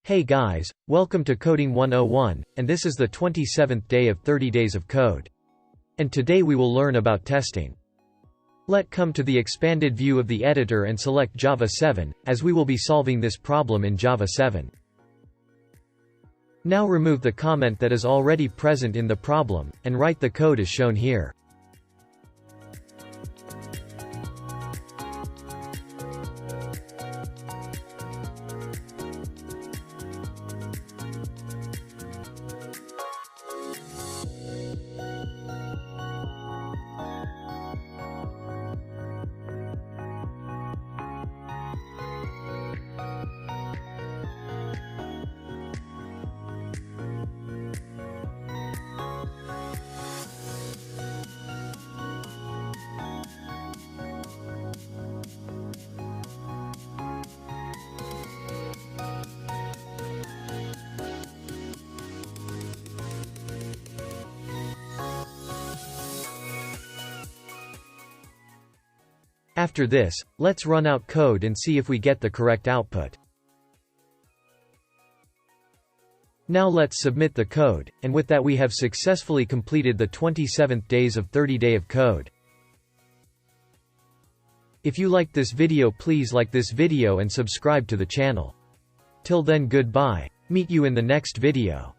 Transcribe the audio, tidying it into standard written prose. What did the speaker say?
Hey guys, welcome to Coding 101, and this is the 27th day of 30 days of code. And today we will learn about testing. Let's come to the expanded view of the editor and select Java 7, as we will be solving this problem in Java 7. Now remove the comment that is already present in the problem, and write the code as shown here. After this, let's run out code and see if we get the correct output. Now let's submit the code, and with that we have successfully completed the 27th days of 30 day of code. If you liked this video, please like this video and subscribe to the channel. Till then, goodbye. Meet you in the next video.